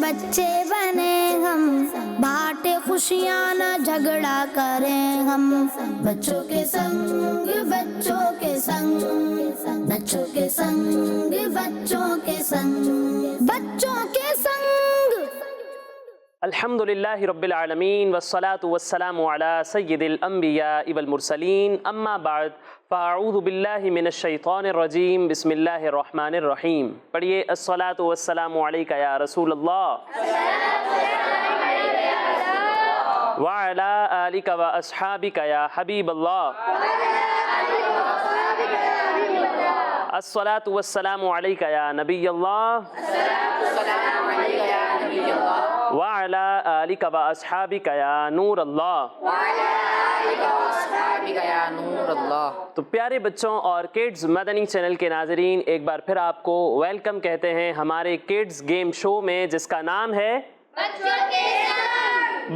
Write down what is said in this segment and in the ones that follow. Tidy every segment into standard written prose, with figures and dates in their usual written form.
بچے بنے ہم، بانٹے خوشیاں نہ جھگڑا کریں ہم، بچوں کے سنگ بچوں کے سنگ، بچوں کے سنگ بچوں کے سنگ، بچوں کے سنگ۔ الحمدللہ رب العالمین والصلاة والسلام علی سید الانبیاء والمرسلین، اما بعد فاعوذ باللہ من الشیطان الرجیم، بسم اللہ الرحمن الرحیم۔ پڑھیے الصلاة والسلام علیکہ یا رسول اللہ وعلی آلکہ و اصحابکہ یا حبیب اللہ، الصلاة والسلام علیکہ یا نبی اللہ وعلی آلکہ و اصحابکہ یا نور اللہ۔ تو پیارے بچوں اور کڈز مدنی چینل کے ناظرین، ایک بار پھر آپ کو ویلکم کہتے ہیں ہمارے کڈز گیم شو میں، جس کا نام ہے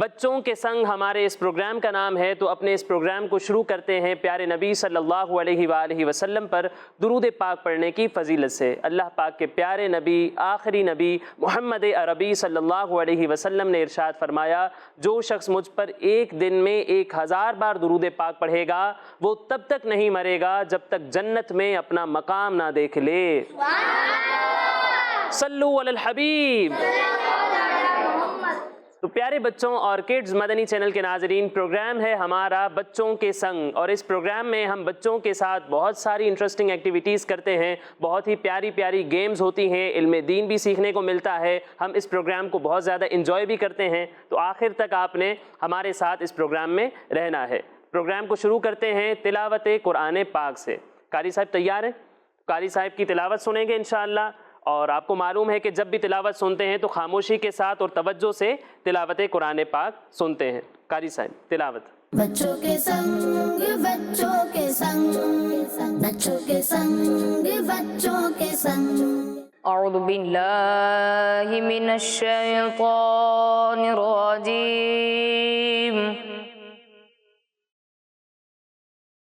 بچوں کے سنگ۔ ہمارے اس پروگرام کا نام ہے، تو اپنے اس پروگرام کو شروع کرتے ہیں پیارے نبی صلی اللہ علیہ وآلہ وسلم پر درود پاک پڑھنے کی فضیلت سے۔ اللہ پاک کے پیارے نبی، آخری نبی محمد عربی صلی اللہ علیہ وسلم نے ارشاد فرمایا، جو شخص مجھ پر ایک دن میں 1000 بار درود پاک پڑھے گا، وہ تب تک نہیں مرے گا جب تک جنت میں اپنا مقام نہ دیکھ لے۔ صلو علی الحبیب۔ تو پیارے بچوں اور کڈز مدنی چینل کے ناظرین، پروگرام ہے ہمارا بچوں کے سنگ، اور اس پروگرام میں ہم بچوں کے ساتھ بہت ساری انٹرسٹنگ ایکٹیویٹیز کرتے ہیں، بہت ہی پیاری پیاری گیمز ہوتی ہیں، علم دین بھی سیکھنے کو ملتا ہے۔ ہم اس پروگرام کو بہت زیادہ انجوائے بھی کرتے ہیں، تو آخر تک آپ نے ہمارے ساتھ اس پروگرام میں رہنا ہے۔ پروگرام کو شروع کرتے ہیں تلاوت قرآن پاک سے۔ قاری صاحب تیار ہیں؟ قاری صاحب کی تلاوت سنیں گے انشاءاللہ، اور آپ کو معلوم ہے کہ جب بھی تلاوت سنتے ہیں تو خاموشی کے ساتھ اور توجہ سے تلاوت قرآن پاک سنتے ہیں۔ قاری صاحب تلاوت۔ بچوں کے سنگ بچوں کے سنگ، بچوں کے سنگ بچوں کے سنگ۔ اعوذ باللہ من الشیطان الرجیم،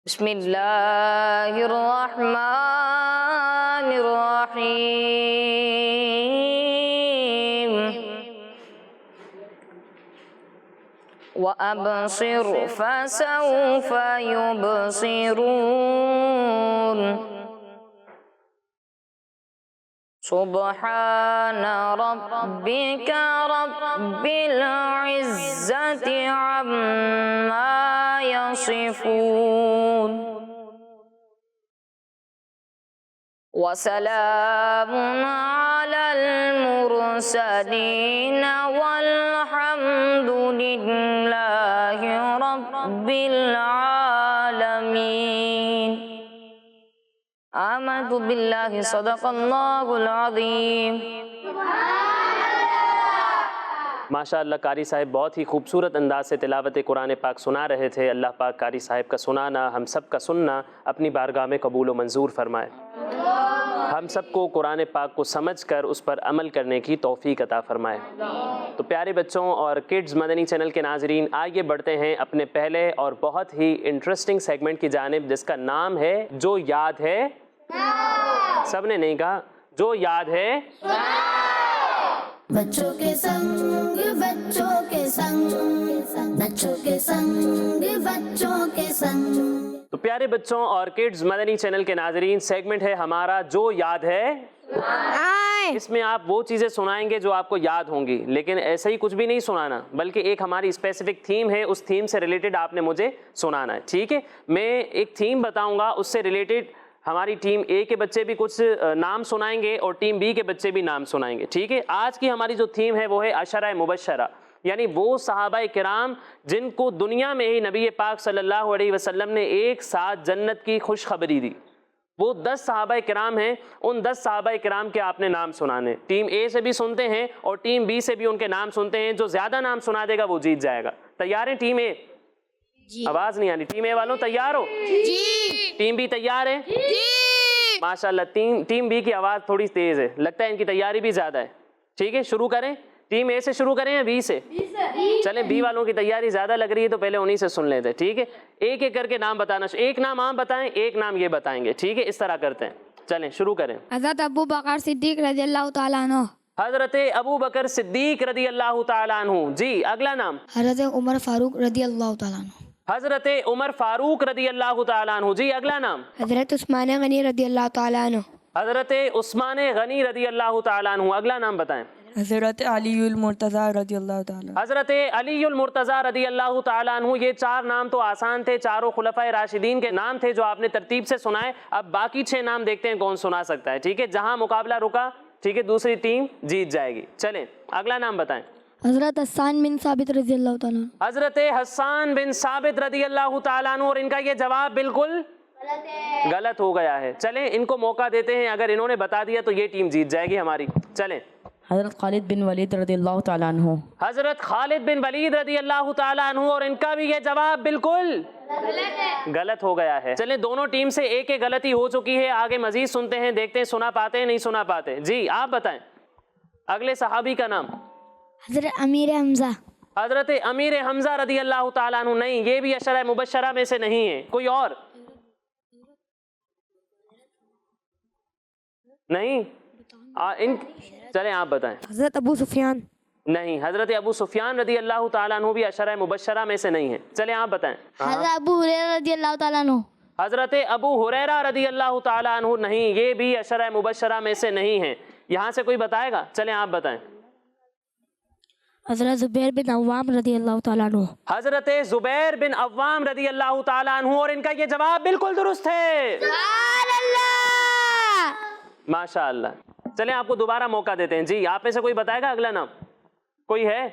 بسم اللہ الرحمن الرحیم، وَأَبْصِرْ فَسَوْفَ يُبْصِرُونَ، سبحان ربك رب العزة عما يصفون، وسلام على المرسلين والحمد لله رب العالمين۔ آمنت باللہ صدق اللہ العظیم۔ ماشاءاللہ قاری صاحب بہت ہی خوبصورت انداز سے تلاوت قرآن پاک سنا رہے تھے۔ اللہ پاک قاری صاحب کا سنانا، ہم سب کا سننا اپنی بارگاہ میں قبول و منظور فرمائے۔ ہم سب کو قرآن پاک کو سمجھ کر اس پر عمل کرنے کی توفیق عطا فرمائے۔ تو پیارے بچوں اور کڈز مدنی چینل کے ناظرین، آگے بڑھتے ہیں اپنے پہلے اور بہت ہی انٹرسٹنگ سیگمنٹ کی جانب، جس کا نام ہے جو یاد ہے۔ سب نے نہیں کہا، جو یاد ہے۔ بچوں کے سنگ بچوں کے سنگ، بچوں کے سنگ بچوں کے سنگ۔ تو پیارے بچوں اور کڈز مدنی چینل کے ناظرین، سیگمنٹ ہے ہمارا جو یاد ہے۔ اس میں آپ وہ چیزیں سنائیں گے جو آپ کو یاد ہوں گی، لیکن ایسا ہی کچھ بھی نہیں سنانا، بلکہ ایک ہماری اسپیسیفک تھیم ہے، اس تھیم سے ریلیٹڈ آپ نے مجھے سنانا ہے، ٹھیک ہے؟ میں ایک تھیم بتاؤں گا، اس سے ریلیٹڈ ہماری ٹیم اے کے بچے بھی کچھ نام سنائیں گے اور ٹیم بی کے بچے بھی نام سنائیں گے، ٹھیک ہے؟ آج کی ہماری جو تھیم ہے وہ ہے عشرہ مبشرہ، یعنی وہ صحابہ کرام جن کو دنیا میں ہی نبی پاک صلی اللہ علیہ وسلم نے ایک ساتھ جنت کی خوشخبری دی۔ وہ 10 صحابہ کرام ہیں، ان 10 صحابہ کرام کے آپ نے نام سنانے۔ ٹیم اے سے بھی سنتے ہیں اور ٹیم بی سے بھی ان کے نام سنتے ہیں، جو زیادہ نام سنا دے گا وہ جیت جائے گا۔ تیار ہیں ٹیم اے؟ آواز نہیں آنی۔ ٹیم اے والوں تیار ہو؟ جی۔ ٹیم بی تیار ہے؟ جی۔ ماشاءاللہ ٹیم بی کی آواز تھوڑی تیز ہے، لگتا ہے ان کی تیاری بھی زیادہ ہے، ٹھیک ہے؟ شروع کریں؟ ٹیم اے سے شروع کریں یا بی سے؟ چلیں بی والوں کی تیاری زیادہ لگ رہی ہے تو پہلے انہی سے سن لیتے، ٹھیک ہے؟ ایک ایک کر کے نام بتانا، ایک نام آپ بتائیں، ایک نام یہ بتائیں گے، ٹھیک ہے؟ اس طرح کرتے ہیں، چلیں شروع کریں۔ حضرت ابو بکر صدیق رضی اللہ تعالیٰ عنہ۔ حضرت ابو بکر صدیق رضی اللہ تعالیٰ عنہ. جی اگلا نام. حضرت عمر فاروق رضی اللہ تعالیٰ عنہ. حضرت عمر فاروق رضی اللہ تعالیٰ عنہ. جی اگلا نام. حضرت عثمان غنی رضی اللہ تعالیٰ عنہ. حضرت عثمان غنی رضی اللہ تعالیٰ عنہ. اگلا نام بتائیں. حضرت علی المرتضیٰ رضی اللہ تعالیٰ. حضرت علی المرتضیٰ رضی اللہ تعالیٰ عنہ. یہ 4 نام تو آسان تھے, چاروں خلفائے راشدین کے نام تھے جو آپ نے ترتیب سے سنائے. اب باقی 6 نام دیکھتے ہیں کون سنا سکتا ہے. ٹھیک ہے, جہاں مقابلہ رکا ٹھیک ہے دوسری ٹیم جیت جائے گی. چلیں اگلا نام بتائیں. حضرت حسان بن ثابت رضی اللہ تعالیٰ عنہ. حضرت حسان بن ثابت رضی اللہ تعالیٰ عنہ. اور ان کا یہ جواب بالکل غلط ہو گیا ہے. چلیں ان کو موقع دیتے ہیں, اگر انہوں نے بتا دیا تو یہ ٹیم جیت جائے گی ہماری. چلیں. حضرت خالد بن ولید رضی اللہ تعالیٰ عنہ. حضرت خالد بن ولید رضی اللہ تعالیٰ عنہ. اور ان کا بھی یہ جواب بالکل غلط ہو گیا ہے. چلیں دونوں ٹیم سے ایک غلطی ہو چکی ہے, آگے مزید سنتے ہیں, دیکھتے ہیں سنا پاتے ہیں نہیں سنا پاتے. جی آپ بتائیں اگلے صحابی کا نام. حضرت امیر حمزہ. حضرت امیر حمزہ رضی اللہ تعالیٰ عنہ. نہیں, یہ بھی عشرہ مبشرہ میں سے نہیں ہے. کوئی اور نہیں چلیں آپ بتائیں. حضرت ابو سفیان. نہیں, حضرت ابو سفیان رضی اللہ تعالیٰ عنہ بھی عشرہ مبشرہ میں سے نہیں ہے. چلیں آپ بتائیں. حضرت ابو ہریرہ رضی اللہ تعالیٰ عنہ. حضرت ابو ہریرہ رضی اللہ تعالیٰ عنہ. نہیں, یہ بھی عشرہ مبشرہ میں سے نہیں ہے. یہاں سے کوئی بتائے گا؟ چلیں آپ بتائیں. حضرت زبیر بن عوام رضی اللہ تعالیٰ عنہ. حضرت زبیر بن عوام رضی اللہ تعالیٰ عنہ. اور ان کا یہ جواب بالکل درست ہے. سبحان اللہ. ماشاء اللہ. چلیں آپ کو دوبارہ موقع دیتے ہیں. جی آپ میں سے کوئی بتائے گا اگلا نام؟ کوئی ہے؟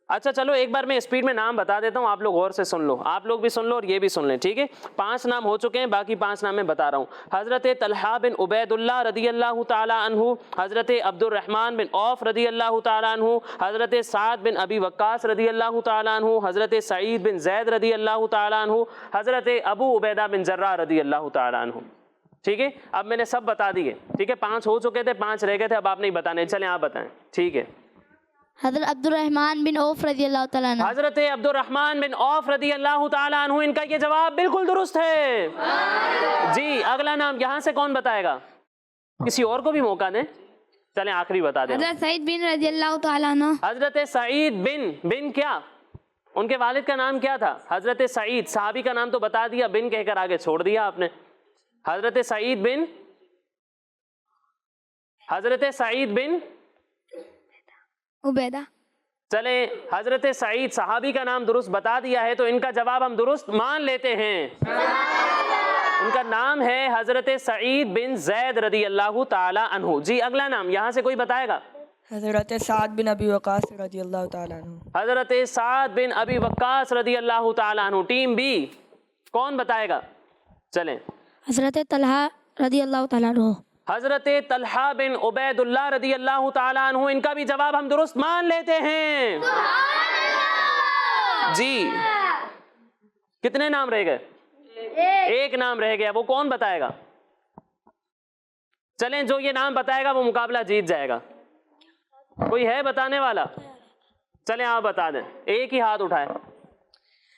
اچھا چلو ایک بار میں اسپیڈ میں نام بتا دیتا ہوں, آپ لوگ غور سے سن لو, آپ لوگ بھی سن لو اور یہ بھی سن لیں. ٹھیک ہے, 5 نام ہو چکے ہیں, باقی 5 نام میں بتا رہا ہوں. حضرت طلحہ بن عبید اللہ رضی اللہ تعالیٰ عنہ. حضرت عبد الرحمن بن عوف رضی اللہ تعالیٰ عنہ. حضرت سعد بن ابی وقاص رضی اللہ تعالیٰ عنہ. حضرت سعید بن زید رضی اللہ تعالیٰ عنہ. حضرت ابو عبیدہ بن جراح رضی اللہ تعالیٰ عنہ. ٹھیک ہے, اب میں نے سب بتا دیے. ٹھیک ہے, 5 ہو چکے تھے, 5 رہ گئے تھے, اب آپ نہیں بتانے. چلیں آپ بتائیں. ٹھیک ہے. حضرت عبد الرحمن بن عوف رضی اللہ تعالیٰ عنہ. حضرت عبد الرحمن بن عوف رضی اللہ تعالیٰ عنہ. ان کا یہ جواب بالکل درست ہے. جی اگلا نام یہاں سے کون بتائے گا؟ کسی اور کو بھی موقع دیں. چلیں آخری بتا دیں. حضرت سعید بن رضی اللہ تعالیٰ عنہ. حضرت سعید بن کیا, ان کے والد کا نام کیا تھا؟ حضرت سعید. صحابی کا نام تو بتا دیا, بن کہہ کر آگے چھوڑ دیا آپ نے. حضرت سعید بن عبیدہ. چلیں حضرت سعید صحابی کا نام درست بتا دیا ہے تو ان کا جواب ہم درست مان لیتے ہیں. ان کا نام ہے حضرت سعید بن زید رضی اللہ تعالی عنہ. جی اگلا نام یہاں سے کوئی بتائے گا؟ حضرت سعد بن ابی وقاص رضی اللہ تعالیٰ عنہ. حضرت سعد بن ابی وقاص رضی اللہ تعالی عنہ. ٹیم بی کون بتائے گا؟ چلیں. حضرت طلحہ رضی اللہ تعالیٰ عنہ. حضرت طلحہ بن عبید اللہ رضی اللہ تعالیٰ عنہ. ان کا بھی جواب ہم درست مان لیتے ہیں. جی کتنے نام رہ گئے؟ ایک نام رہ گیا, وہ کون بتائے گا؟ چلیں جو یہ نام بتائے گا وہ مقابلہ جیت جائے گا. کوئی ہے بتانے والا؟ چلیں آپ بتا دیں, ایک ہی ہاتھ اٹھائے.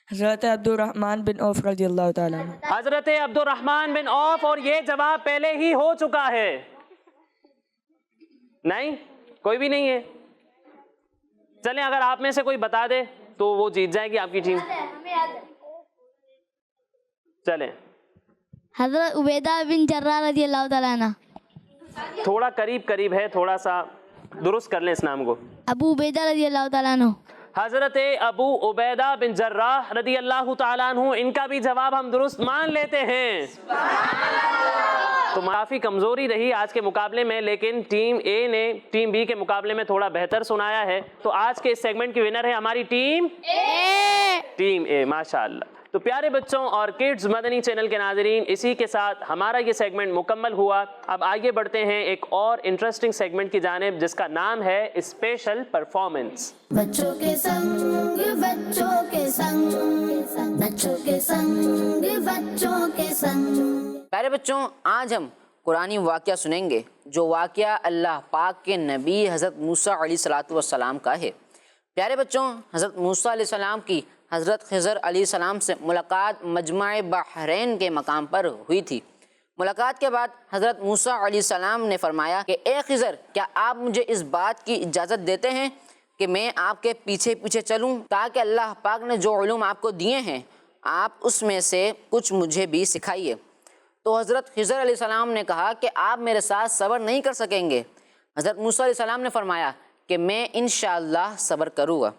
حضرت عبد الرحمن بن عوف رضی اللہ تعالیٰ عنہ. حضرت عبد الرحمن بن عوف. اور یہ جواب پہلے ہی ہو چکا ہے. نہیں کوئی بھی نہیں ہے. چلیں اگر آپ میں سے کوئی بتا دے تو وہ جیت جائے گی آپ کی ٹیم. چلیں. حضرت عبیدہ بن جراح رضی اللہ تعالیٰ عنہ. تھوڑا قریب ہے, تھوڑا سا درست کر لیں اس نام کو. ابو عبیدہ رضی اللہ تعالیٰ عنہ. حضرت ابو عبیدہ بن جراح رضی اللہ تعالیٰ عنہ. ان کا بھی جواب ہم درست مان لیتے ہیں. تو کافی کمزوری رہی آج کے مقابلے میں, لیکن ٹیم اے نے ٹیم بی کے مقابلے میں تھوڑا بہتر سنایا ہے. تو آج کے اس سیگمنٹ کی ونر ہے ہماری ٹیم اے. ماشاء اللہ. تو پیارے بچوں اور کڈز مدنی چینل کے ناظرین, اسی کے ساتھ ہمارا یہ سیگمنٹ مکمل ہوا. اب آگے بڑھتے ہیں ایک اور انٹرسٹنگ سیگمنٹ کی جانب جس کا نام ہے اسپیشل پرفارمنس. بچوں کے سنگ بچوں کے سنگ, بچوں کے سنگ بچوں کے سنگ. پیارے بچوں, آج ہم قرآنی واقعہ سنیں گے جو واقعہ اللہ پاک کے نبی حضرت موسیٰ علیہ السلام کا ہے. پیارے بچوں, حضرت موسیٰ علیہ السلام کی حضرت خضر علیہ السلام سے ملاقات مجمع بحرین کے مقام پر ہوئی تھی. ملاقات کے بعد حضرت موسیٰ علیہ السلام نے فرمایا کہ اے خضر، کیا آپ مجھے اس بات کی اجازت دیتے ہیں کہ میں آپ کے پیچھے پیچھے چلوں تاکہ اللہ پاک نے جو علوم آپ کو دیے ہیں آپ اس میں سے کچھ مجھے بھی سکھائیے۔ تو حضرت خضر علیہ السلام نے کہا کہ آپ میرے ساتھ صبر نہیں کر سکیں گے۔ حضرت موسیٰ علیہ السلام نے فرمایا کہ میں انشاءاللہ صبر کروں گا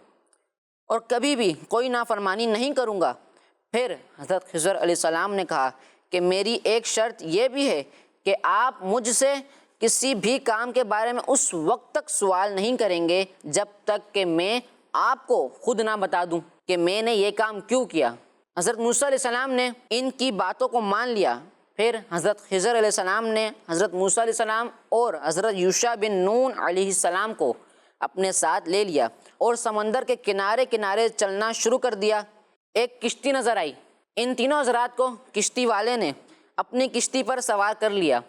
اور کبھی بھی کوئی نافرمانی نہیں کروں گا۔ پھر حضرت خضر علیہ السلام نے کہا کہ میری ایک شرط یہ بھی ہے کہ آپ مجھ سے کسی بھی کام کے بارے میں اس وقت تک سوال نہیں کریں گے جب تک کہ میں آپ کو خود نہ بتا دوں کہ میں نے یہ کام کیوں کیا۔ حضرت موسیٰ علیہ السلام نے ان کی باتوں کو مان لیا۔ پھر حضرت خضر علیہ السلام نے حضرت موسیٰ علیہ السلام اور حضرت یوشع بن نون علیہ السلام کو اپنے ساتھ لے لیا اور سمندر کے کنارے کنارے چلنا شروع کر دیا۔ ایک کشتی نظر آئی۔ ان تینوں حضرات کو کشتی والے نے اپنی کشتی پر سوار کر لیا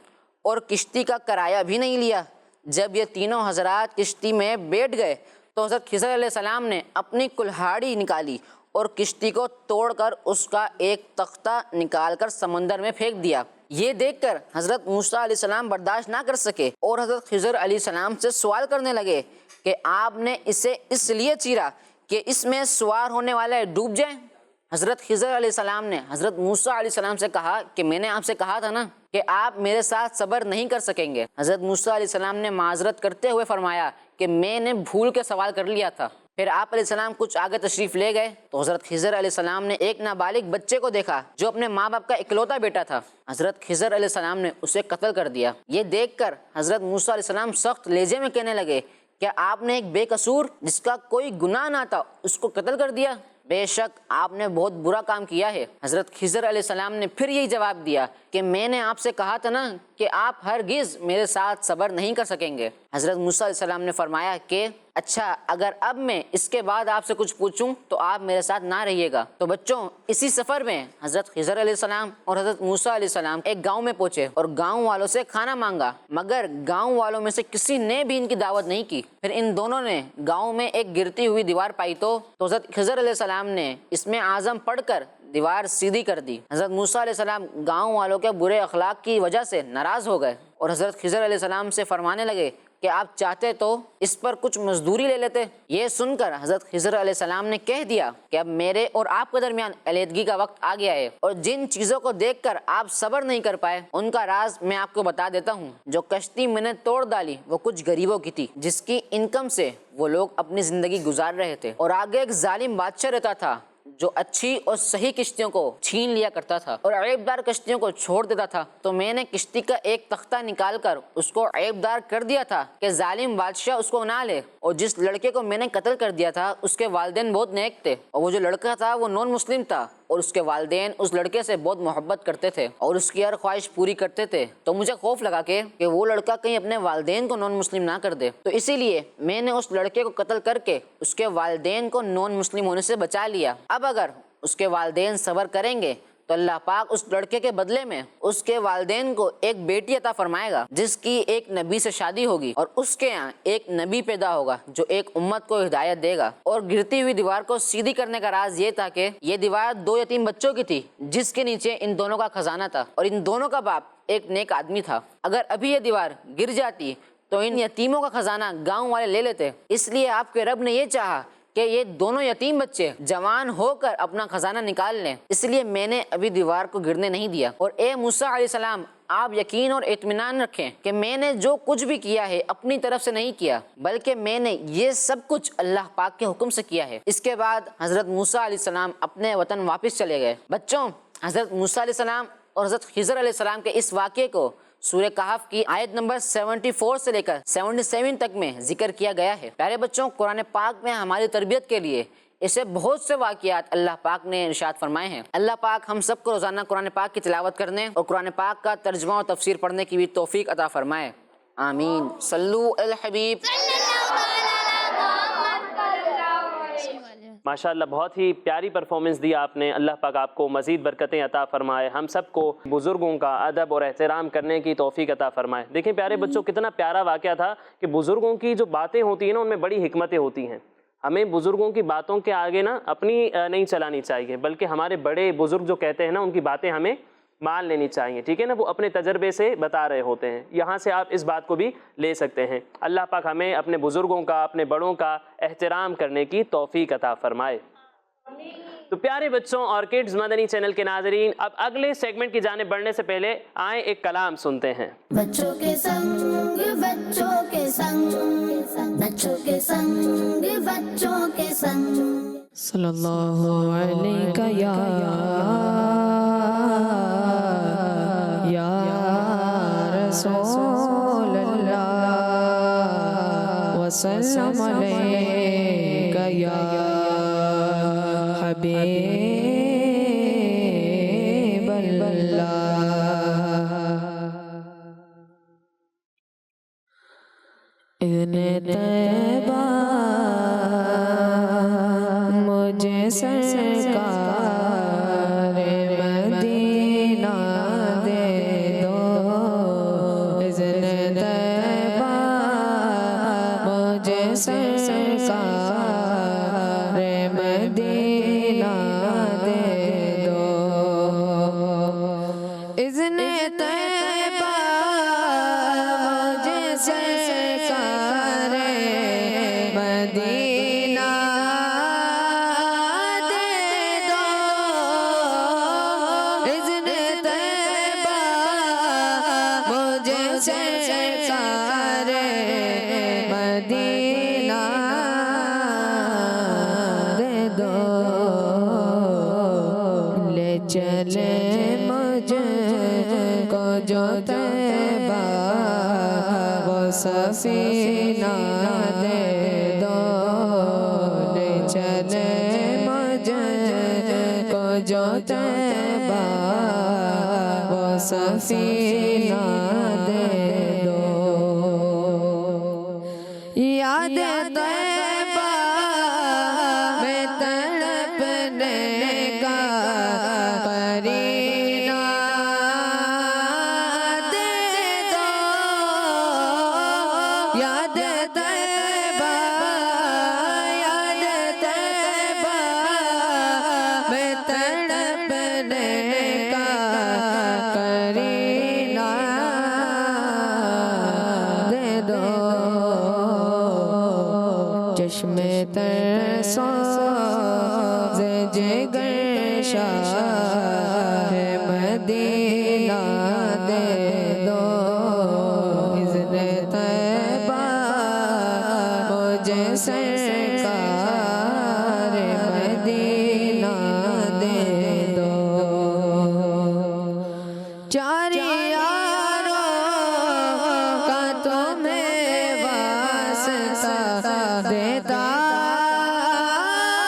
اور کشتی کا کرایہ بھی نہیں لیا۔ جب یہ تینوں حضرات کشتی میں بیٹھ گئے تو حضرت خضر علیہ السلام نے اپنی کلہاڑی نکالی اور کشتی کو توڑ کر اس کا ایک تختہ نکال کر سمندر میں پھینک دیا۔ یہ دیکھ کر حضرت موسیٰ علیہ السلام برداشت نہ کر سکے اور حضرت خضر علیہ السلام سے سوال کرنے لگے کہ آپ نے اسے اس لیے چیرا کہ اس میں سوار ہونے والے ڈوب جائیں۔ حضرت خضر علیہ السلام نے حضرت موسیٰ علیہ السلام سے کہا کہ میں نے آپ سے کہا تھا نا کہ آپ میرے ساتھ صبر نہیں کر سکیں گے۔ حضرت موسیٰ علیہ السلام نے معذرت کرتے ہوئے فرمایا کہ میں نے بھول کے سوال کر لیا تھا۔ پھر آپ علیہ السلام کچھ آگے تشریف لے گئے تو حضرت خضر علیہ السلام نے ایک نابالغ بچے کو دیکھا جو اپنے ماں باپ کا اکلوتا بیٹا تھا۔ حضرت خضر علیہ السلام نے اسے قتل کر دیا۔ یہ دیکھ کر حضرت موسیٰ علیہ السلام سخت لہجے میں کہنے لگے کہ آپ نے ایک بے قصور جس کا کوئی گناہ نہ تھا اس کو قتل کر دیا؟ بے شک آپ نے بہت برا کام کیا ہے۔ حضرت خضر علیہ السلام نے پھر یہی جواب دیا کہ میں نے آپ سے کہا تھا نا کہ آپ ہرگز میرے ساتھ صبر نہیں کر سکیں گے۔ حضرت موسیٰ علیہ السلام نے فرمایا کہ اچھا، اگر اب میں اس کے بعد آپ سے کچھ پوچھوں تو آپ میرے ساتھ نہ رہیے گا۔ تو بچوں، اسی سفر میں حضرت خضر علیہ السلام اور حضرت موسیٰ علیہ السلام ایک گاؤں میں پہنچے اور گاؤں والوں سے کھانا مانگا، مگر گاؤں والوں میں سے کسی نے بھی ان کی دعوت نہیں کی۔ پھر ان دونوں نے گاؤں میں ایک گرتی ہوئی دیوار پائی تو حضرت خضر علیہ السلام نے اس میں اعظم پڑھ کر دیوار سیدھی کر دی۔ حضرت موسیٰ علیہ السلام گاؤں والوں کے برے اخلاق کی وجہ سے ناراض ہو گئے اور حضرت خضر علیہ السلام سے فرمانے لگے کہ آپ چاہتے تو اس پر کچھ مزدوری لے لیتے۔ یہ سن کر حضرت خضر علیہ السلام نے کہہ دیا کہ اب میرے اور آپ کے درمیان علیحدگی کا وقت آ گیا ہے، اور جن چیزوں کو دیکھ کر آپ صبر نہیں کر پائے ان کا راز میں آپ کو بتا دیتا ہوں۔ جو کشتی میں نے توڑ ڈالی وہ کچھ غریبوں کی تھی جس کی انکم سے وہ لوگ اپنی زندگی گزار رہے تھے، اور آگے ایک ظالم بادشاہ رہتا تھا جو اچھی اور صحیح کشتیوں کو چھین لیا کرتا تھا اور عیب دار کشتیوں کو چھوڑ دیتا تھا۔ تو میں نے کشتی کا ایک تختہ نکال کر اس کو عیب دار کر دیا تھا کہ ظالم بادشاہ اس کو نہ لے، اور جس لڑکے کو میں نے قتل کر دیا تھا اس کے والدین بہت نیک تھے، اور وہ جو لڑکا تھا وہ نان مسلم تھا، اور اس کے والدین اس لڑکے سے بہت محبت کرتے تھے اور اس کی ہر خواہش پوری کرتے تھے۔ تو مجھے خوف لگا کہ وہ لڑکا کہیں اپنے والدین کو نان مسلم نہ کر دے، تو اسی لیے میں نے اس لڑکے کو قتل کر کے اس کے والدین کو نان مسلم ہونے سے بچا لیا۔ اب اگر اس کے والدین صبر کریں گے تو اللہ پاک اس لڑکے کے بدلے میں اس کے والدین کو ایک بیٹی عطا فرمائے گا جس کی ایک نبی سے شادی ہوگی، اور اس کے یہاں ایک نبی پیدا ہوگا جو ایک امت کو ہدایت دے گا۔ اور گرتی ہوئی دیوار کو سیدھی کرنے کا راز یہ تھا کہ یہ دیوار 2 یتیم بچوں کی تھی جس کے نیچے ان دونوں کا خزانہ تھا، اور ان دونوں کا باپ ایک نیک آدمی تھا۔ اگر ابھی یہ دیوار گر جاتی تو ان یتیموں کا خزانہ گاؤں والے لے لیتے، اس لیے آپ کے رب نے یہ چاہا کہ یہ دونوں یتیم بچے جوان ہو کر اپنا خزانہ نکال لیں، اس لیے میں نے ابھی دیوار کو گرنے نہیں دیا۔ اور اے موسیٰ علیہ السلام، آپ یقین اور اطمینان رکھیں کہ میں نے جو کچھ بھی کیا ہے اپنی طرف سے نہیں کیا، بلکہ میں نے یہ سب کچھ اللہ پاک کے حکم سے کیا ہے۔ اس کے بعد حضرت موسیٰ علیہ السلام اپنے وطن واپس چلے گئے۔ بچوں، حضرت موسیٰ علیہ السلام اور حضرت خضر علیہ السلام کے اس واقعے کو سورہ کہف کی آیت نمبر 74 سے لے کر 77 تک میں ذکر کیا گیا ہے۔ پیارے بچوں، قرآن پاک میں ہماری تربیت کے لیے ایسے بہت سے واقعات اللہ پاک نے ارشاد فرمائے ہیں۔ اللہ پاک ہم سب کو روزانہ قرآن پاک کی تلاوت کرنے اور قرآن پاک کا ترجمہ اور تفسیر پڑھنے کی بھی توفیق عطا فرمائے، آمین۔ صلو علی الحبیب۔ ماشاءاللہ، بہت ہی پیاری پرفارمنس دی آپ نے۔ اللہ پاک آپ کو مزید برکتیں عطا فرمائے، ہم سب کو بزرگوں کا ادب اور احترام کرنے کی توفیق عطا فرمائے۔ دیکھیں پیارے بچوں، کتنا پیارا واقعہ تھا کہ بزرگوں کی جو باتیں ہوتی ہیں نا ان میں بڑی حکمتیں ہوتی ہیں۔ ہمیں بزرگوں کی باتوں کے آگے نا اپنی نہیں چلانی چاہیے، بلکہ ہمارے بڑے بزرگ جو کہتے ہیں نا ان کی باتیں ہمیں مان لینی چاہیے، ٹھیک ہے نا، وہ اپنے تجربے سے بتا رہے ہوتے ہیں، یہاں سے آپ اس بات کو بھی لے سکتے ہیں۔ اللہ پاک ہمیں اپنے بزرگوں کا، اپنے بڑوں کا احترام کرنے کی توفیق عطا فرمائے۔ تو پیارے بچوں اور کڈز مدنی چینل کے ناظرین، اب اگلے سیگمنٹ کی جانب بڑھنے سے پہلے آئیں ایک کلام سنتے ہیں۔ بچوں کے سنگ بچوں کے سنگ، بچوں کے سنگ بچوں کے سنگ، صلی اللہ علیہ یا رسول اللہ وسلم علیہ یا حبیب اللہ۔ اذن طیبہ مجھے سرکار مدینہ دے دو، اذن طیبہ مجھے سرکار مدینہ دے دو، اذن طیبہ مجھے سرکار مدینہ دے دو، اذن طیبہ مجھے سرکار مدینہ دے دو، لے چلے مجھ کو جو طیبہ وہ سفینہ دے دو، لے چلے مجھ کو جو طیبہ وہ سفینہ دے دو، یاد طیبہ میں تڑپنے کا قرینہ دے دو، یاد طیبہ، یاد طیبہ میں تڑپنے کا قرینہ دے دو، چشم تر سوز جگر شاہ مدینہ دے دو، اذن طیبہ مجھے سرکار مدینہ دے دو، چار یاروں کا تمہیں واسطہ دیتا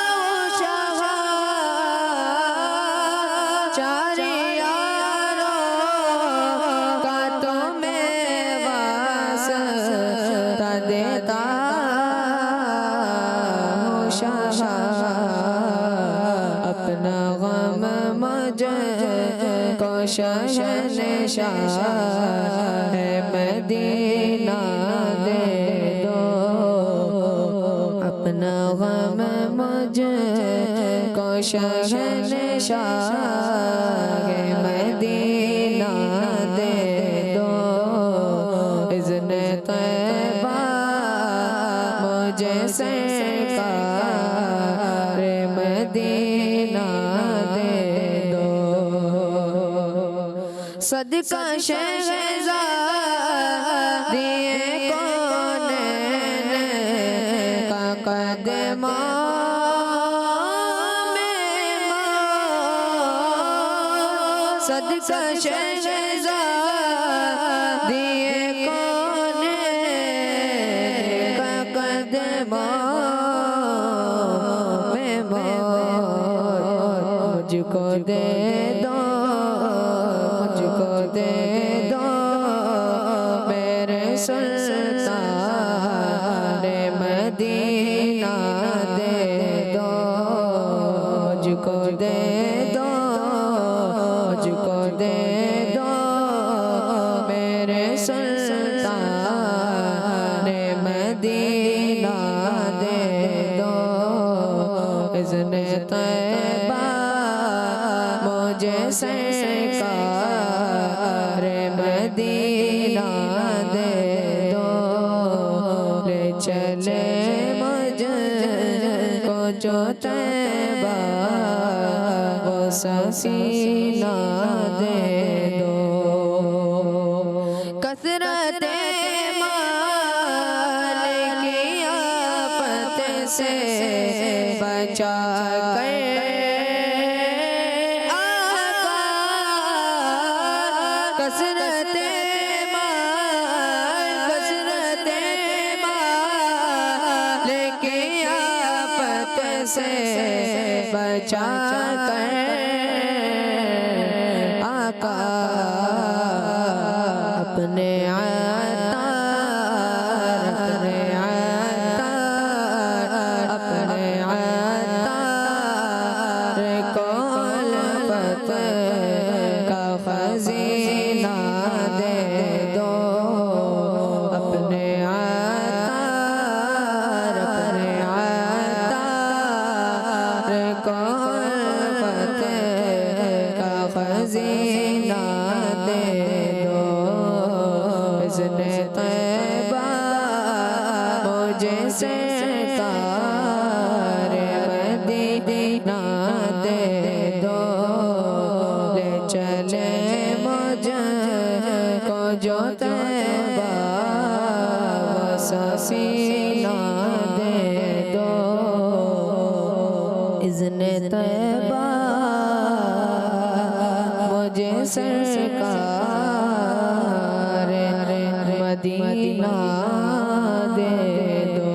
ہوں شاہ، چار یاروں کا تمہیں واسطہ دیتا ہوں شاہ، اپنا غم مجھ کو شہنشاہ مدینہ دے دو، اپنا غم مجھ کو شہنشاہ مدینہ دے دو، اذن طیبہ مجھے سرکار مدینہ دے دو، صدقہ شہزادی کونین کا قدموں میں موت، صدقہ شہزادی کونین کا قدموں میں موت، مجھ کو دے دو، مجھ کو دے دو میرے سلطان مدینہ دے دو، مجھ کو دے دو، مجھ کو دے دو میرے سلطان مدینہ دے دو، اذن طیبہ چلے مجھ کو جو طیبہ وہ سینہ دے دو کثرت مال کی آفت سے بچا کر آقا کثرت مال کی آفت سے بچا کر آقا اپنے سینہ دے دو اذن طیبہ مجھے سرکار مدینہ دے دو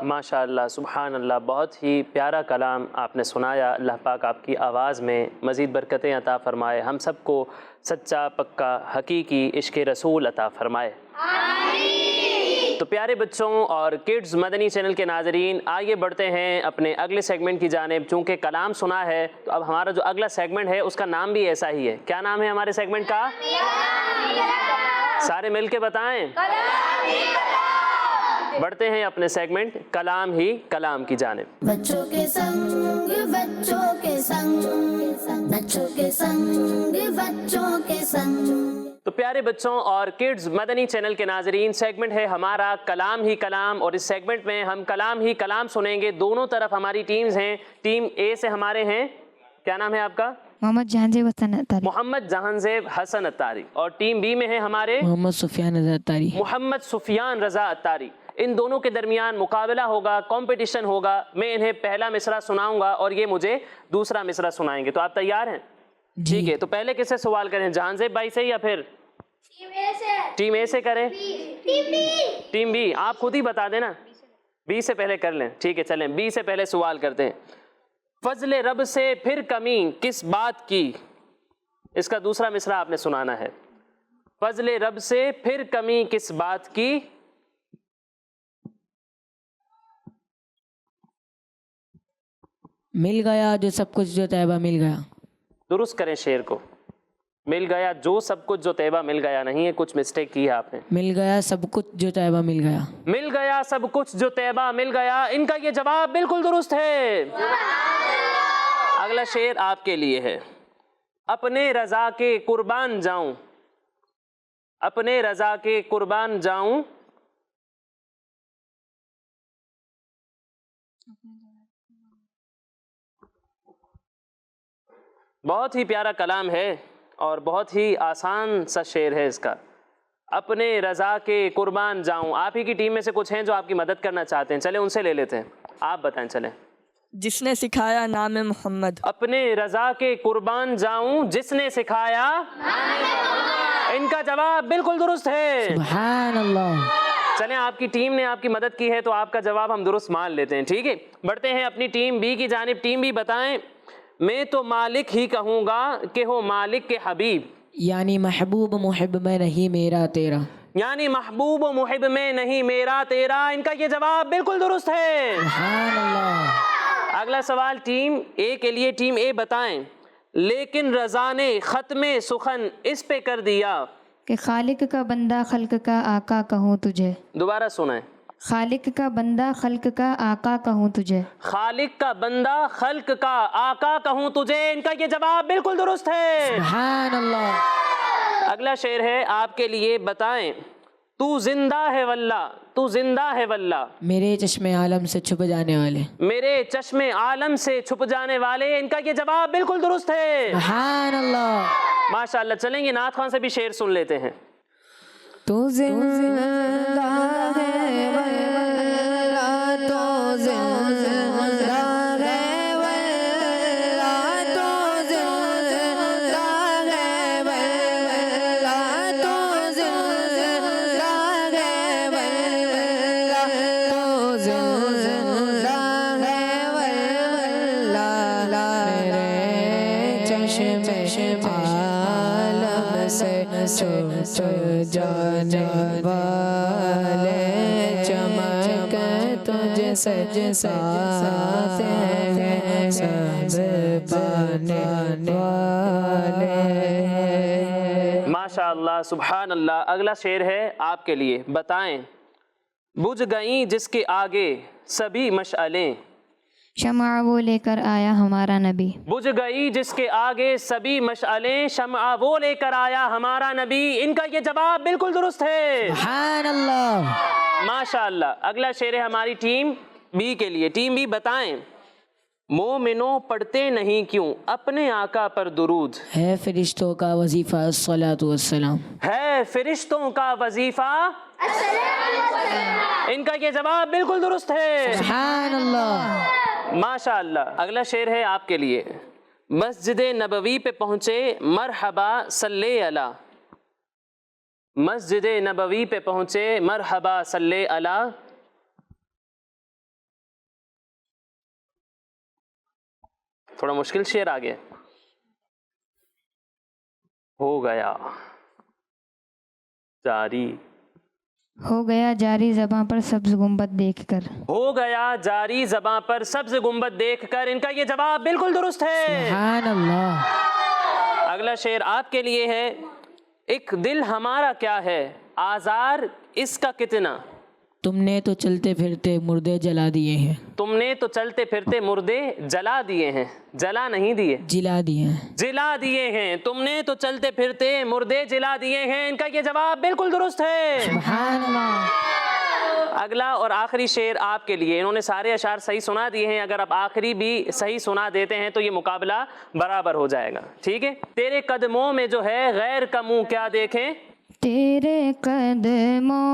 ماشاءاللہ سبحان اللہ، بہت ہی پیارا کلام آپ نے سنایا۔ اللہ پاک آپ کی آواز میں مزید برکتیں عطا فرمائے، ہم سب کو سچا پکا حقیقی عشق رسول عطا فرمائے۔ تو پیارے بچوں اور کڈز مدنی چینل کے ناظرین، آگے بڑھتے ہیں اپنے اگلے سیگمنٹ کی جانب۔ چونکہ کلام سنا ہے تو اب ہمارا جو اگلا سیگمنٹ ہے اس کا نام بھی ایسا ہی ہے۔ کیا نام ہے ہمارے سیگمنٹ کا؟ سارے مل کے بتائیں۔ بڑھتے ہیں اپنے سیگمنٹ کلام ہی کلام کی جانب۔ بچوں کے سنگ بچوں کے سنگ بچوں کے سنگ بچوں کے سنگ۔ تو پیارے بچوں اور کڈز مدنی چینل کے ناظرین، سیگمنٹ ہے ہمارا کلام ہی کلام، اور اس سیگمنٹ میں ہم کلام ہی کلام سنیں گے۔ دونوں طرف ہماری ٹیمز ہیں۔ ٹیم اے سے ہمارے ہیں، کیا نام ہے آپ کا؟ محمد جہانزیب حسن اتاری۔ محمد جہانزیب حسن اتاری۔ اور ٹیم بی میں ہے ہمارے محمد سفیان رضا اتاری۔ محمد سفیان رضا اتاری۔ ان دونوں کے درمیان مقابلہ ہوگا، کمپٹیشن ہوگا۔ میں انہیں پہلا مصرع سناؤں گا اور یہ مجھے دوسرا مصرع سنائیں گے۔ تو آپ تیار ہیں؟ ٹھیک ہے، تو پہلے کس سے سوال کریں، جہانزیب بھائی سے یا پھر ٹیم اے سے کریں؟ ٹیم بی، آپ خود ہی بتا دینا، بی سے پہلے کر لیں۔ ٹھیک ہے، چلیں بی سے پہلے سوال کرتے ہیں۔ فضل رب سے پھر کمی کس بات کی، اس کا دوسرا مصرع آپ نے سنانا ہے۔ فضل رب سے پھر کمی کس بات کی، مل گیا جو سب کچھ جو طیبہ مل گیا۔ درست کریں شعر کو۔ مل گیا جو سب کچھ جو طیبہ مل گیا نہیں ہے، کچھ مسٹیک کی ہے آپ نے۔ مل گیا سب کچھ جو طیبہ مل گیا۔ مل گیا سب کچھ جو طیبہ مل گیا، ان کا یہ جواب بالکل درست ہے۔ اگلا شعر آپ کے لیے ہے۔ اپنے رضا کے قربان جاؤں، اپنے رضا کے قربان جاؤں، بہت ہی پیارا کلام ہے اور بہت ہی آسان سا شعر ہے اس کا۔ اپنے رضا کے قربان جاؤں، آپ ہی کی ٹیم میں سے کچھ ہیں جو آپ کی مدد کرنا چاہتے ہیں، چلیں ان سے لے لیتے ہیں۔ آپ بتائیں، چلیں۔ جس نے سکھایا نام محمد۔ اپنے رضا کے قربان جاؤں، جس نے سکھایا، ان کا جواب بالکل درست ہے۔ سبحان اللہ۔ چلیں آپ کی ٹیم نے آپ کی مدد کی ہے تو آپ کا جواب ہم درست مان لیتے ہیں۔ ٹھیک ہے، بڑھتے ہیں اپنی ٹیم بی کی جانب۔ ٹیم بی بتائیں۔ میں تو مالک ہی کہوں گا کہ ہو مالک کے حبیب، یعنی محبوب محب میں نہیں میرا تیرا، یعنی محبوب و محب میں نہیں میرا تیرا، ان کا یہ جواب بالکل درست ہے۔ سبحان اللہ۔ اگلا سوال ٹیم اے کے لیے۔ ٹیم اے بتائیں۔ لیکن رضا نے ختم سخن اس پہ کر دیا کہ خالق کا بندہ خلق کا آقا کہوں تجھے۔ دوبارہ سنیں۔ خالق کا بندہ خلق کا آقا کہوں تجھے۔ خالق کا بندہ خلق کا آقا کہوں تجھے، ان کا یہ جواب بالکل درست ہے۔ سبحان اللہ۔ اگلا شعر ہے آپ کے لیے، بتائیں تو زندہ ہے واللہ، تو زندہ ہے واللہ، میرے چشم عالم سے چھپ جانے والے، میرے چشم عالم سے چھپ جانے والے، ان کا یہ جواب بالکل درست ہے، سبحان اللہ۔ ماشاءاللہ۔ چلیں گے نعت خوان سے بھی شعر سن لیتے ہیں۔ تو زندہ ہے واللہ، تو زندہ ہے واللہ، تو زندہ ہے واللہ، تو زندہ ہے واللہ، تو زندہ ہے واللہ، میرے چشم عالم سے چھپ جانے والے، چمک تجھ سے ساتھ ہیں سب پانے والے۔ ماشاءاللہ، سبحان اللہ۔ اگلا شعر ہے آپ کے لیے، بتائیں بجھ گئیں جس کے آگے سبھی مشعلیں، شمع وہ لے کر آیا ہمارا نبی، بجھ گئی جس کے آگے سبھی مشعلیں، شمع وہ لے کر آیا ہمارا نبی، ان کا یہ جواب بالکل درست ہے، سبحان اللہ۔ ماشاءاللہ۔ اگلا شعر ہے ہماری ٹیم بی کے لیے، ٹیم بی، بتائیں مومنوں پڑھتے نہیں کیوں اپنے آقا پر درود، ہے فرشتوں کا وظیفہ الصلاۃ والسلام، ہے فرشتوں کا وظیفہ، ان کا یہ جواب بالکل درست ہے، سبحان اللہ۔ ماشاءاللہ۔ اگلا شعر ہے آپ کے لیے، مسجد نبوی پہ پہنچے مرحبا صلی علی، مسجد نبوی پہ پہنچے مرحبا صلی علی، تھوڑا مشکل شعر آگے، ہو گیا جاری، ہو گیا جاری زباں پر سبز گنبد دیکھ کر، ہو گیا جاری زباں پر سبز گنبد دیکھ کر، ان کا یہ جواب بالکل درست ہے، سبحان اللہ۔ اگلا شعر آپ کے لیے ہے، ایک دل ہمارا کیا ہے آزار اس کا کتنا، تم نے تو چلتے پھرتے مردے جلا دیے ہیں، تم نے تو چلتے پھرتے مردے جلا دیے ہیں، جلا نہیں دیے، جلا دیے ہیں، جلا دیے ہیں، تم نے تو چلتے پھرتے مردے جلا دیے ہیں، ان کا یہ جواب بالکل درست ہے، سبحان اللہ۔ اگلا اور آخری شعر آپ کے لیے، انہوں نے سارے اشعار صحیح سنا دیے ہیں، اگر آپ آخری بھی صحیح سنا دیتے ہیں تو یہ مقابلہ برابر ہو جائے گا، ٹھیک ہے؟ تیرے قدموں میں جو ہے غیر کا منہ کیا دیکھیں، تیرے قدموں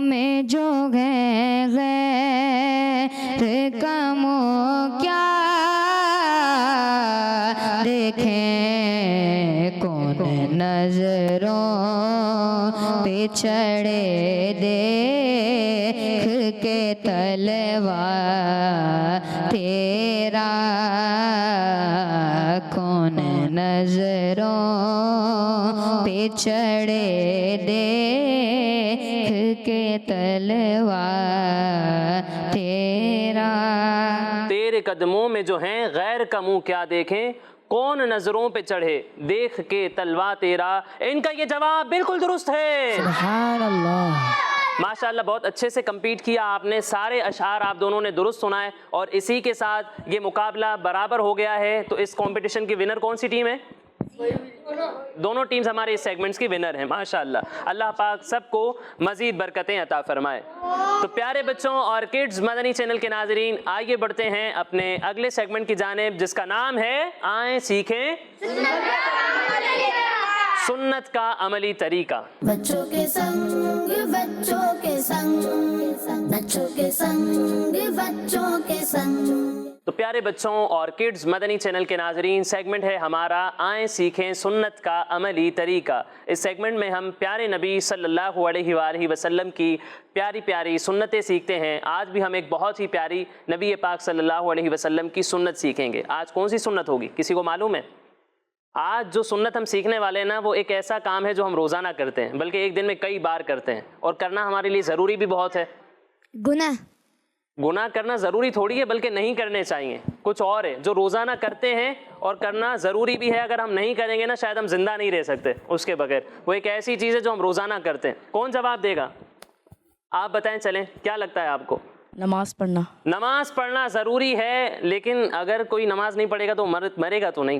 میں جو ہے غیر کا منہ کیا دیکھیں، کون نظروں پہ چڑھے دیکھ کے تلوار تیرا، کون نظروں پہ چڑھے دیکھ کے تلوار تیرا، تیرے قدموں میں جو ہیں غیر کا منہ کیا دیکھیں، کون نظروں پہ چڑھے دیکھ کے تلوار تیرا، ان کا یہ جواب بالکل درست ہے، سبحان اللہ۔ ماشاءاللہ بہت اچھے سے کمپیٹ کیا آپ نے، سارے اشعار آپ دونوں نے درست سنائے، اور اسی کے ساتھ یہ مقابلہ برابر ہو گیا ہے۔ تو اس کمپٹیشن کی ونر کون سی ٹیم ہے؟ دونوں ٹیمز ہمارے اس سیگمنٹس کی ونر ہیں، ماشاءاللہ۔ اللہ پاک سب کو مزید برکتیں عطا فرمائے۔ تو پیارے بچوں اور کڈز مدنی چینل کے ناظرین، آئیے بڑھتے ہیں اپنے اگلے سیگمنٹ کی جانب، جس کا نام ہے آئیں سیکھیں سنت کا عملی طریقہ۔ بچوں کے سنگ بچوں کے سنگ، بچوں کے سنگ بچوں کے سنگ۔ تو پیارے بچوں اور کڈز مدنی چینل کے ناظرین، سیگمنٹ ہے ہمارا آئیں سیکھیں سنت کا عملی طریقہ۔ اس سیگمنٹ میں ہم پیارے نبی صلی اللہ علیہ وآلہ وسلم کی پیاری پیاری سنتیں سیکھتے ہیں۔ آج بھی ہم ایک بہت ہی پیاری نبی پاک صلی اللہ علیہ وسلم کی سنت سیکھیں گے۔ آج کون سی سنت ہوگی؟ کسی کو معلوم ہے؟ آج جو سنت ہم سیکھنے والے ہیں نا، وہ ایک ایسا کام ہے جو ہم روزانہ کرتے ہیں، بلکہ ایک دن میں کئی بار کرتے ہیں، اور کرنا ہمارے لیے ضروری بھی بہت ہے۔ گناہ کرنا ضروری تھوڑی ہے، بلکہ نہیں کرنے چاہیے۔ کچھ اور ہے جو روزانہ کرتے ہیں اور کرنا ضروری بھی ہے۔ اگر ہم نہیں کریں گے نا، شاید ہم زندہ نہیں رہ سکتے اس کے بغیر۔ وہ ایک ایسی چیز ہے جو ہم روزانہ کرتے ہیں۔ کون جواب دے گا؟ آپ بتائیں، چلیں، کیا لگتا ہے آپ کو؟ نماز پڑھنا۔ نماز پڑھنا ضروری ہے، لیکن اگر کوئی نماز نہیں پڑھے گا تو مرے گا تو نہیں۔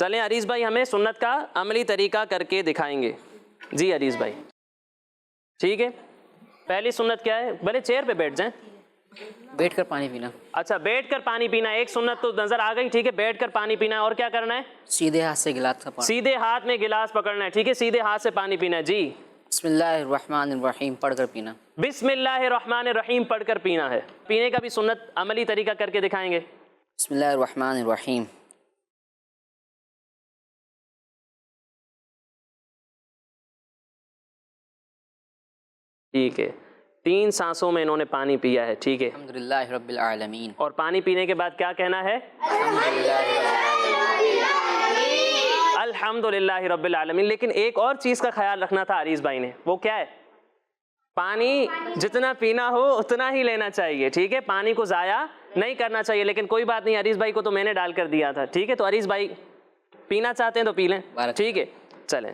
چلیں عریض بھائی ہمیں سنت کا عملی طریقہ کر کے دکھائیں گے. جی عریض بھائی ٹھیک ہے. پہلی سنت کیا ہے؟ بھلے چیئر پہ بیٹھ جائیں. بیٹھ کر پانی پینا. اچھا بیٹھ کر پانی پینا، ایک سنت تو نظر آ گئی. ٹھیک ہے بیٹھ کر پانی پینا ہے. اور کیا کرنا ہے؟ سیدھے ہاتھ سے گلاس کا پانی. سیدھے ہاتھ میں گلاس پکڑنا ہے. ٹھیک ہے سیدھے ہاتھ سے پانی پینا ہے. جی بسم اللہ الرحمن الرحیم پڑھ کر پینا. بسم اللہ الرحمن الرحیم پڑھ کر پینا ہے. پینے کا بھی سنت عملی طریقہ کر کے دکھائیں گے. بسم اللہ الرحمن الرحیم. ٹھیک ہے 3 سانسوں میں انہوں نے پانی پیا ہے. ٹھیک ہے الحمدللہ رب العالمین. اور پانی پینے کے بعد کیا کہنا ہے؟ الحمدللہ رب العالمین. لیکن ایک اور چیز کا خیال رکھنا تھا عریض بھائی نے، وہ کیا ہے؟ پانی جتنا پینا ہو اتنا ہی لینا چاہیے. ٹھیک ہے پانی کو ضائع نہیں کرنا چاہیے. لیکن کوئی بات نہیں عریض بھائی کو تو میں نے ڈال کر دیا تھا. ٹھیک ہے تو عریض بھائی پینا چاہتے ہیں تو پی لیں. ٹھیک ہے چلیں.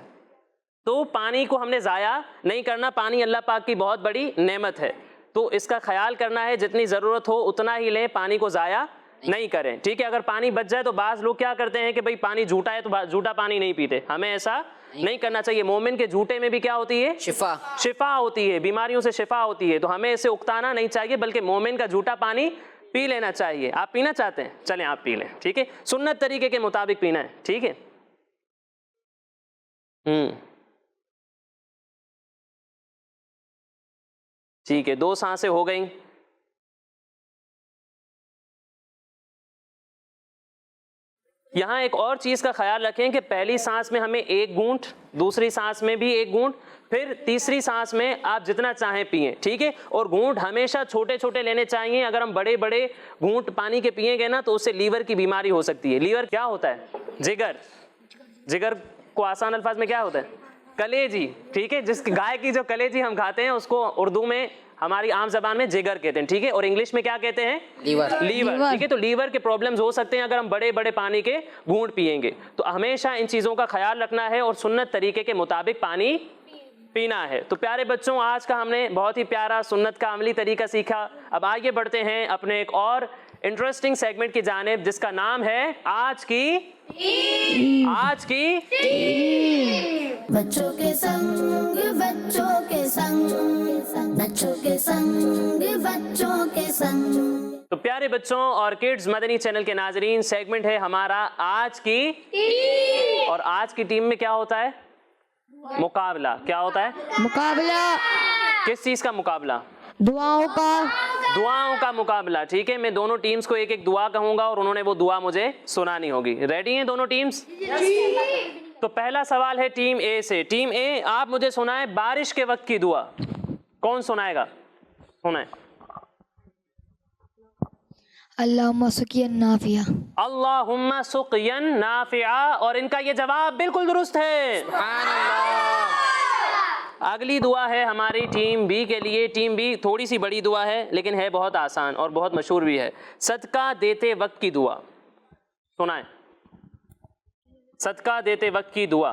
تو پانی کو ہم نے ضائع نہیں کرنا. پانی اللہ پاک کی بہت بڑی نعمت ہے، تو اس کا خیال کرنا ہے. جتنی ضرورت ہو اتنا ہی لیں، پانی کو ضائع نہیں کریں. ٹھیک ہے اگر پانی بچ جائے تو بعض لوگ کیا کرتے ہیں کہ بھئی پانی جھوٹا ہے تو جھوٹا پانی نہیں پیتے. ہمیں ایسا نہیں کرنا چاہیے. مومن کے جھوٹے میں بھی کیا ہوتی ہے؟ شفا ہوتی ہے، بیماریوں سے شفا ہوتی ہے. تو ہمیں اسے اکتانا نہیں چاہیے بلکہ مومن کا جھوٹا پانی پی لینا چاہیے. آپ پینا چاہتے ہیں چلیں آپ پی لیں. ٹھیک ہے سنت طریقے کے مطابق پینا ہے. ٹھیک ہے ٹھیک ہے 2 سانسیں ہو گئیں. یہاں ایک اور چیز کا خیال رکھیں کہ پہلی سانس میں ہمیں 1 گھونٹ، دوسری سانس میں بھی 1 گھونٹ، پھر تیسری سانس میں آپ جتنا چاہیں پئیں. ٹھیک ہے اور گھونٹ ہمیشہ چھوٹے چھوٹے لینے چاہیے. اگر ہم بڑے بڑے گھونٹ پانی کے پیئیں گے نا تو اس سے لیور کی بیماری ہو سکتی ہے. لیور کیا ہوتا ہے؟ جگر. جگر کو آسان الفاظ میں کیا ہوتا ہے؟ کلیجی. ٹھیک ہے جس گائے کی جو کلیجی ہم کھاتے ہیں اس کو اردو میں ہماری عام زبان میں جگر کہتے ہیں. ٹھیک ہے اور انگلش میں کیا کہتے ہیں؟ لیور. ٹھیک ہے تو لیور کے پرابلمز ہو سکتے ہیں اگر ہم بڑے بڑے پانی کے گھونٹ پیئیں گے. تو ہمیشہ ان چیزوں کا خیال رکھنا ہے اور سنت طریقے کے مطابق پانی پینا ہے. تو پیارے بچوں آج کا ہم نے بہت ہی پیارا سنت کا عملی طریقہ سیکھا. اب آگے بڑھتے ہیں اپنے ایک اور انٹرسٹنگ سیگمنٹ کی جانب جس کا نام ہے آج کی بچوں کے سنگ بچوں کے سنگ بچوں کے سنگ بچوں کے سنگ. تو پیارے بچوں اور کڈز مدنی چینل کے ناظرین سیگمنٹ ہے ہمارا آج کی اور آج کی ٹیم میں کیا ہوتا ہے؟ مقابلہ. کیا ہوتا ہے؟ مقابلہ. کس چیز کا مقابلہ؟ دعاؤں کا مقابلہ. ٹھیک ہے میں دونوں ٹیمز کو ایک ایک دعا کہوں گا اور انہوں نے وہ دعا مجھے سنانی ہوگی. ریڈی ہیں دونوں ٹیمز؟ تو پہلا سوال ہے ٹیم اے سے. ٹیم اے آپ مجھے سنائیں بارش کے وقت کی دعا. کون سنائے گا؟ سنائیں. اللہم سقیا نافعہ. اللہم سقیا نافعہ. اور ان کا یہ جواب بالکل درست ہے. سبحان اللہ. اگلی دعا ہے ہماری ٹیم بی کے لیے. ٹیم بی تھوڑی سی بڑی دعا ہے لیکن ہے بہت آسان اور بہت مشہور بھی ہے. صدقہ دیتے وقت کی دعا. سنائیں صدقہ دیتے وقت کی دعا.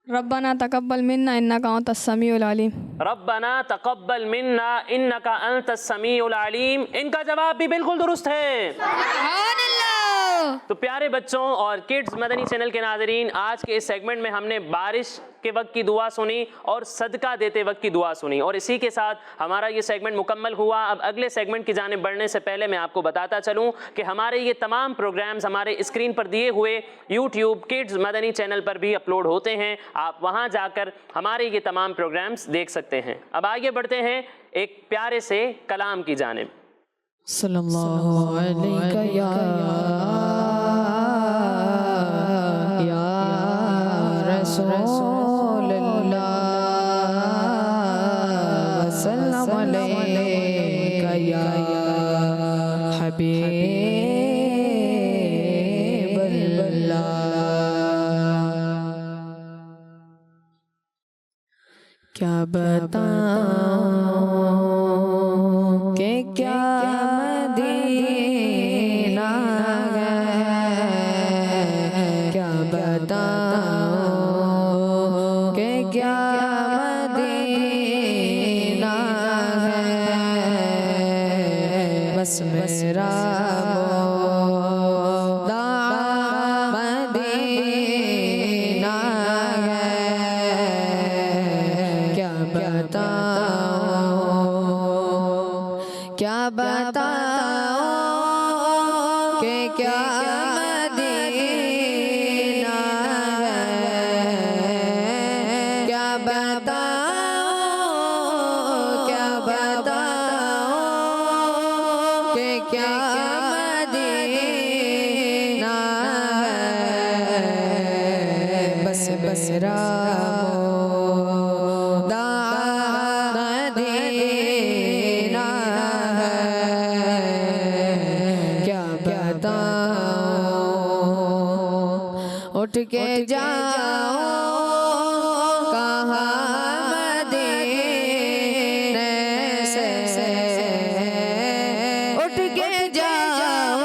ربنا تقبل منا انك انت السميع العليم. ربنا تقبل منا انك انت السميع العليم. ان کا جواب بھی بالکل درست ہے. سبحان اللہ. تو پیارے بچوں اور کڈز مدنی چینل کے ناظرین آج کے اس سیگمنٹ میں ہم نے بارش کے وقت کی دعا سنی اور صدقہ دیتے وقت کی دعا سنی اور اسی کے ساتھ ہمارا یہ سیگمنٹ مکمل ہوا. اب اگلے سیگمنٹ کی جانب بڑھنے سے پہلے میں آپ کو بتاتا چلوں کہ ہمارے یہ تمام پروگرامز ہمارے اسکرین پر دیے ہوئے یوٹیوب کڈز مدنی چینل پر بھی اپلوڈ ہوتے ہیں. آپ وہاں جا کر ہمارے یہ تمام پروگرامز دیکھ سکتے ہیں. اب آگے بڑھتے ہیں ایک پیارے سے کلام کی جانب. صلی اللہ علیہ یا رسول اللہ وسلم علیہ یا حبیب اللہ. کیا بتاؤں کہ کیا مدینہ ہے. کیا بتاؤں کہ کیا مدینہ ہے. بس میرا کہ کیا مدینہ ہے کیا بتاؤں کیا بتاؤں کہ کیا مدینہ ہے بس بس مدینہ ہے کیا بتاؤں اٹھ کے جاؤں کہاں مدینے سے اٹھ کے جاؤں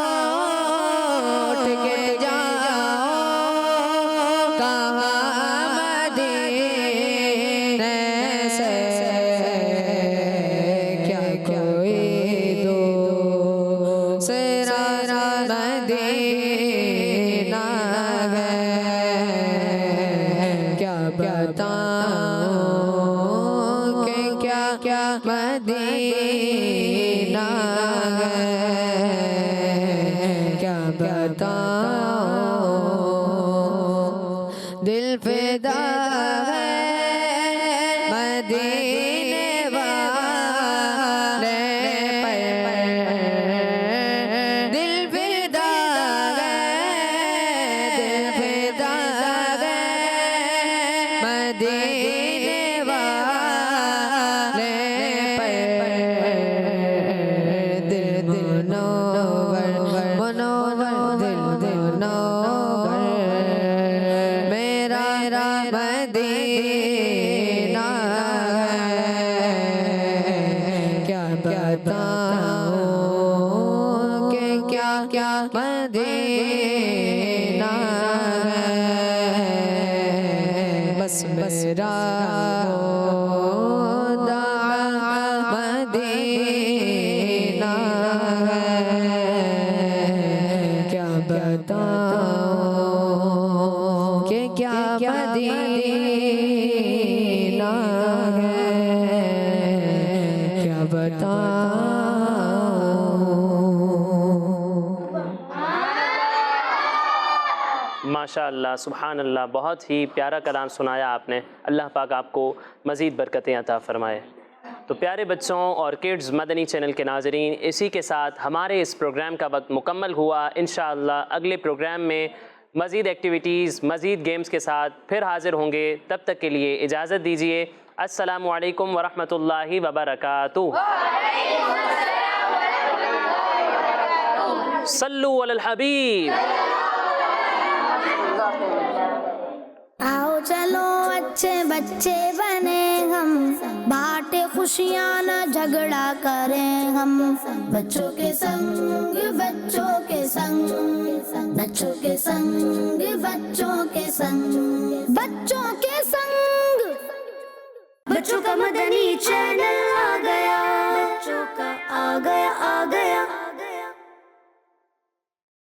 کہاں مدینے سے کیا کوئی دوسرا مدینہ ہے کیا بتاؤں کہ کیا مدینہ ہے کیا بتاؤں دل فدا ہے مدینے والے پر دل فدا ہے مدینے والے پر دل منور دل منور میرا مدینہ ہے کیا بتاؤں کہ کیا مدینہ ہے بس میرا مدینہ ہے کیا بتاؤں کہ کیا مدینہ ہے کیا بتاؤں ماشاء اللہ سبحان اللہ بہت ہی پیارا کلام سنایا آپ نے اللہ پاک آپ کو مزید برکتیں عطا فرمائے تو پیارے بچوں اور کڈز مدنی چینل کے ناظرین اسی کے ساتھ ہمارے اس پروگرام کا وقت مکمل ہوا انشاءاللہ اگلے پروگرام میں مزید ایکٹیویٹیز مزید گیمز کے ساتھ پھر حاضر ہوں گے تب تک کے لیے اجازت دیجیے السلام علیکم ورحمۃ اللہ وبرکاتہ صلو علی الحبیب آؤ چلو اچھے بچے بنے ہم بانٹے خوشیاں نہ جھگڑا کریں ہم بچوں کے سنگ بچوں کے سنگ بچوں کے سنگ بچوں کے سنگ بچوں کے سنگ بچوں کا مدنی چینل آ گیا بچوں کا آ گیا